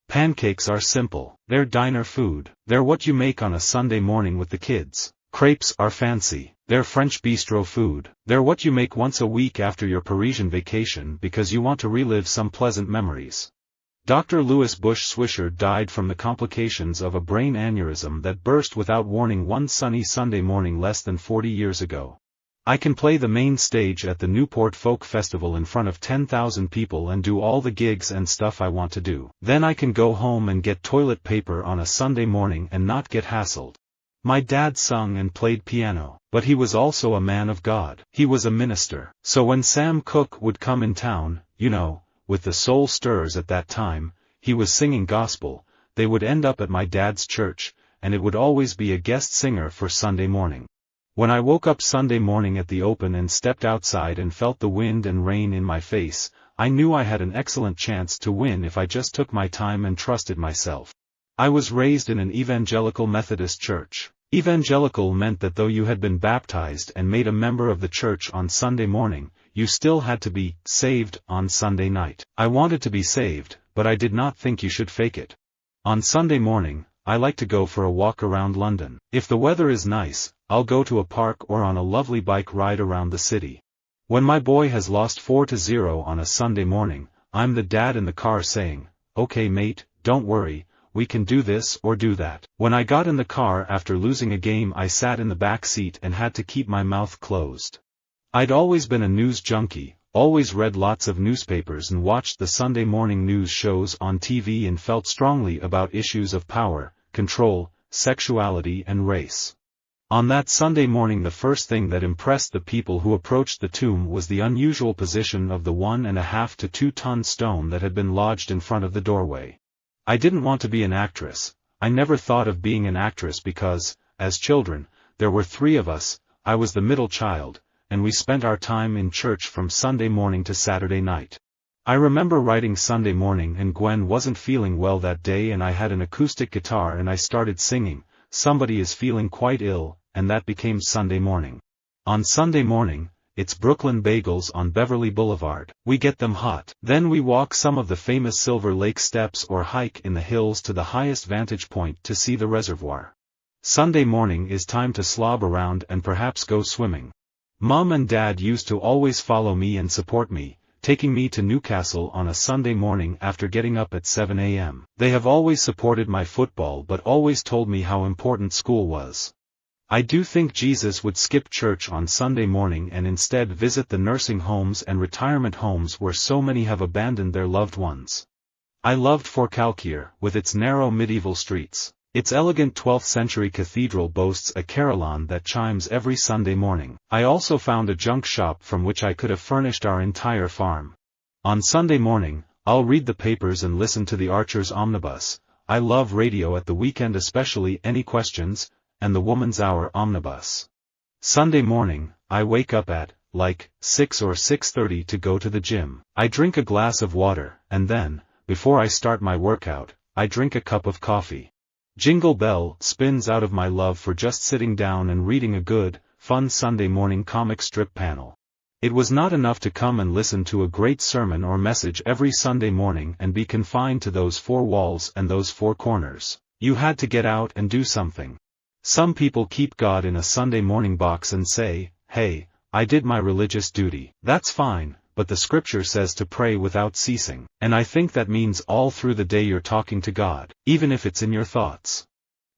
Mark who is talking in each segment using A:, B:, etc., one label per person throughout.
A: Pancakes are simple. They're diner food. They're what you make on a Sunday morning with the kids. Crepes are fancy. They're French bistro food. They're what you make once a week after your Parisian vacation because you want to relive some pleasant memories. Dr. Louis Bush Swisher died from the complications of a brain aneurysm that burst without warning one sunny Sunday morning less than 40 years ago. I can play the main stage at the Newport Folk Festival in front of 10,000 people and do all the gigs and stuff I want to do. Then I can go home and get toilet paper on a Sunday morning and not get hassled. My dad sung and played piano, but he was also a man of God. He was a minister. So when Sam Cooke would come in town, with the Soul Stirrers at that time, he was singing gospel, they would end up at my dad's church, and it would always be a guest singer for Sunday morning. When I woke up Sunday morning at the open and stepped outside and felt the wind and rain in my face, I knew I had an excellent chance to win if I just took my time and trusted myself. I was raised in an evangelical Methodist church. Evangelical meant that though you had been baptized and made a member of the church on Sunday morning, you still had to be saved on Sunday night. I wanted to be saved, but I did not think you should fake it. On Sunday morning, I like to go for a walk around London. If the weather is nice, I'll go to a park or on a lovely bike ride around the city. When my boy has lost 4-0 on a Sunday morning, I'm the dad in the car saying, "Okay mate, don't worry, we can do this or do that." When I got in the car after losing a game, I sat in the back seat and had to keep my mouth closed. I'd always been a news junkie, always read lots of newspapers and watched the Sunday morning news shows on TV and felt strongly about issues of power, control, sexuality and race. On that Sunday morning the first thing that impressed the people who approached the tomb was the unusual position of the 1.5 to 2 ton stone that had been lodged in front of the doorway. I didn't want to be an actress. I never thought of being an actress because, as children, there were 3 of us, I was the middle child, and we spent our time in church from Sunday morning to Saturday night. I remember writing Sunday morning and Gwen wasn't feeling well that day and I had an acoustic guitar and I started singing, "Somebody is feeling quite ill," and that became Sunday morning. On Sunday morning, it's Brooklyn Bagels on Beverly Boulevard. We get them hot. Then we walk some of the famous Silver Lake steps or hike in the hills to the highest vantage point to see the reservoir. Sunday morning is time to slob around and perhaps go swimming. Mom and Dad used to always follow me and support me, taking me to Newcastle on a Sunday morning after getting up at 7 a.m. They have always supported my football but always told me how important school was. I do think Jesus would skip church on Sunday morning and instead visit the nursing homes and retirement homes where so many have abandoned their loved ones. I loved Forcalquier, with its narrow medieval streets. Its elegant 12th century cathedral boasts a carillon that chimes every Sunday morning. I also found a junk shop from which I could have furnished our entire farm. On Sunday morning, I'll read the papers and listen to the Archer's Omnibus. I love radio at the weekend, especially Any Questions, and the Woman's Hour Omnibus. Sunday morning, I wake up at, 6 or 6:30 to go to the gym. I drink a glass of water, and then, before I start my workout, I drink a cup of coffee. Jingle Bell spins out of my love for just sitting down and reading a good, fun Sunday morning comic strip panel. It was not enough to come and listen to a great sermon or message every Sunday morning and be confined to those 4 walls and those 4 corners. You had to get out and do something. Some people keep God in a Sunday morning box and say, "Hey, I did my religious duty." That's fine, but the scripture says to pray without ceasing, and I think that means all through the day you're talking to God, even if it's in your thoughts.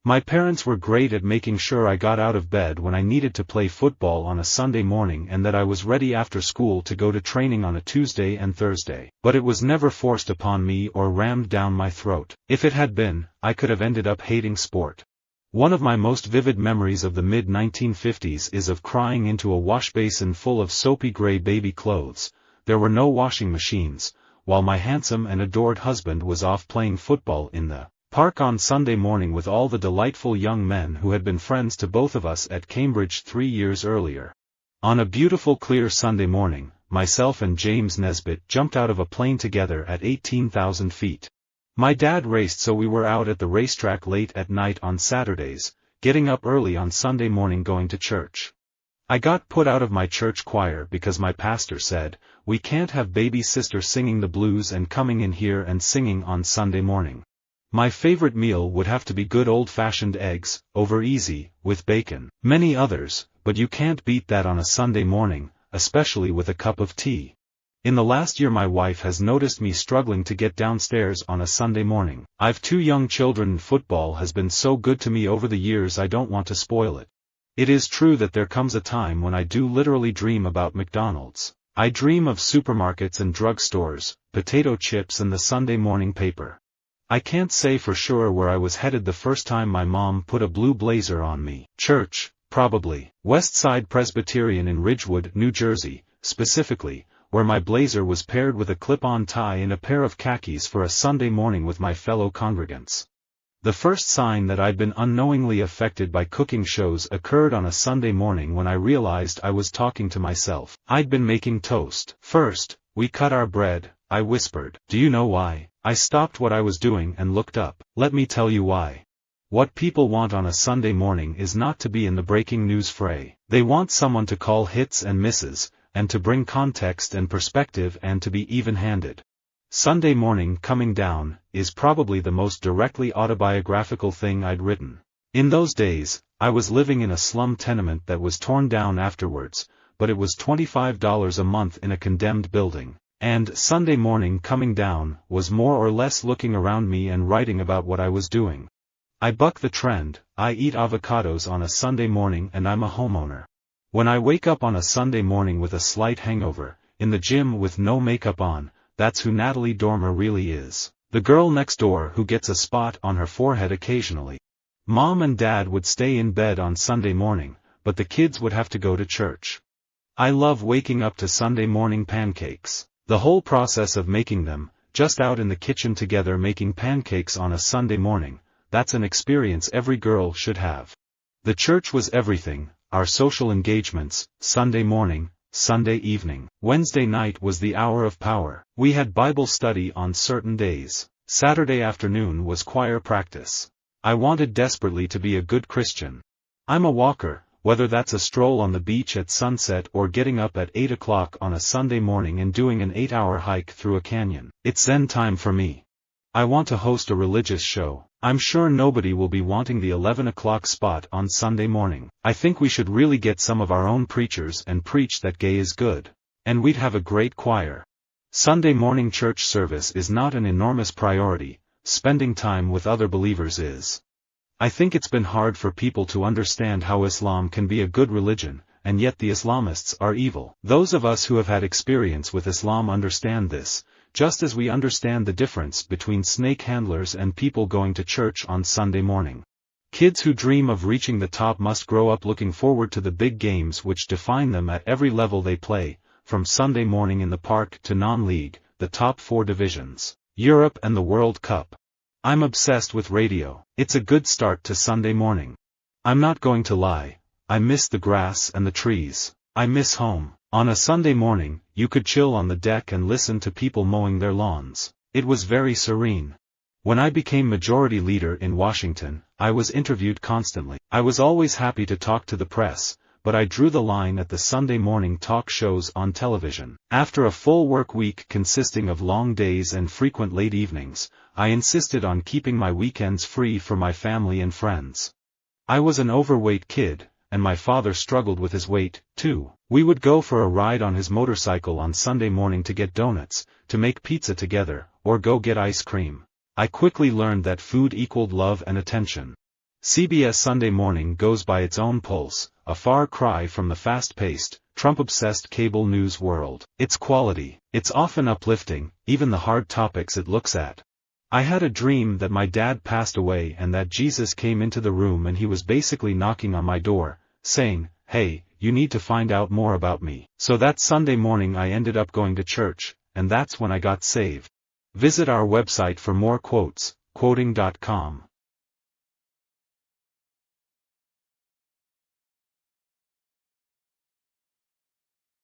A: My parents were great at making sure I got out of bed when I needed to play football on a Sunday morning and that I was ready after school to go to training on a Tuesday and Thursday, but it was never forced upon me or rammed down my throat. If it had been, I could have ended up hating sport. One of my most vivid memories of the mid-1950s is of crying into a washbasin full of soapy gray baby clothes. There were no washing machines, while my handsome and adored husband was off playing football in the park on Sunday morning with all the delightful young men who had been friends to both of us at Cambridge 3 years earlier. On a beautiful clear Sunday morning, myself and James Nesbitt jumped out of a plane together at 18,000 feet. My dad raced, so we were out at the racetrack late at night on Saturdays, getting up early on Sunday morning going to church. I got put out of my church choir because my pastor said, "We can't have baby sister singing the blues and coming in here and singing on Sunday morning." My favorite meal would have to be good old-fashioned eggs, over easy, with bacon. Many others, but you can't beat that on a Sunday morning, especially with a cup of tea. In the last year my wife has noticed me struggling to get downstairs on a Sunday morning. I've 2 young children and football has been so good to me over the years I don't want to spoil it. It is true that there comes a time when I do literally dream about McDonald's. I dream of supermarkets and drugstores, potato chips and the Sunday morning paper. I can't say for sure where I was headed the first time my mom put a blue blazer on me. Church, probably. West Side Presbyterian in Ridgewood, New Jersey, specifically, where my blazer was paired with a clip-on tie and a pair of khakis for a Sunday morning with my fellow congregants. The first sign that I'd been unknowingly affected by cooking shows occurred on a Sunday morning when I realized I was talking to myself. I'd been making toast. First, we cut our bread, I whispered. Do you know why? I stopped what I was doing and looked up. Let me tell you why. What people want on a Sunday morning is not to be in the breaking news fray. They want someone to call hits and misses, and to bring context and perspective and to be even-handed. Sunday Morning Coming Down is probably the most directly autobiographical thing I'd written. In those days, I was living in a slum tenement that was torn down afterwards, but it was $25 a month in a condemned building, and Sunday Morning Coming Down was more or less looking around me and writing about what I was doing. I buck the trend. I eat avocados on a Sunday morning and I'm a homeowner. When I wake up on a Sunday morning with a slight hangover, in the gym with no makeup on, that's who Natalie Dormer really is. The girl next door who gets a spot on her forehead occasionally. Mom and Dad would stay in bed on Sunday morning, but the kids would have to go to church. I love waking up to Sunday morning pancakes. The whole process of making them, just out in the kitchen together making pancakes on a Sunday morning, that's an experience every girl should have. The church was everything, our social engagements, Sunday morning, Sunday evening. Wednesday night was the hour of power. We had Bible study on certain days. Saturday afternoon was choir practice. I wanted desperately to be a good Christian. I'm a walker, whether that's a stroll on the beach at sunset or getting up at 8 o'clock on a Sunday morning and doing an 8-hour hike through a canyon. It's Zen time for me. I want to host a religious show. I'm sure nobody will be wanting the 11 o'clock spot on Sunday morning. I think we should really get some of our own preachers and preach that gay is good. And we'd have a great choir. Sunday morning church service is not an enormous priority, spending time with other believers is. I think it's been hard for people to understand how Islam can be a good religion, and yet the Islamists are evil. Those of us who have had experience with Islam understand this, just as we understand the difference between snake handlers and people going to church on Sunday morning. Kids who dream of reaching the top must grow up looking forward to the big games which define them at every level they play, from Sunday morning in the park to non-league, the top 4 divisions, Europe and the World Cup. I'm obsessed with radio. It's a good start to Sunday morning. I'm not going to lie, I miss the grass and the trees. I miss home. On a Sunday morning, you could chill on the deck and listen to people mowing their lawns. It was very serene. When I became majority leader in Washington, I was interviewed constantly. I was always happy to talk to the press, but I drew the line at the Sunday morning talk shows on television. After a full work week consisting of long days and frequent late evenings, I insisted on keeping my weekends free for my family and friends. I was an overweight kid, and my father struggled with his weight, too. We would go for a ride on his motorcycle on Sunday morning to get donuts, to make pizza together, or go get ice cream. I quickly learned that food equaled love and attention. CBS Sunday Morning goes by its own pulse, a far cry from the fast-paced, Trump-obsessed cable news world. It's quality. It's often uplifting, even the hard topics it looks at. I had a dream that my dad passed away and that Jesus came into the room and he was basically knocking on my door, saying, "Hey, you need to find out more about me." So that Sunday morning I ended up going to church, and that's when I got saved. Visit our website for more quotes, quoting.com.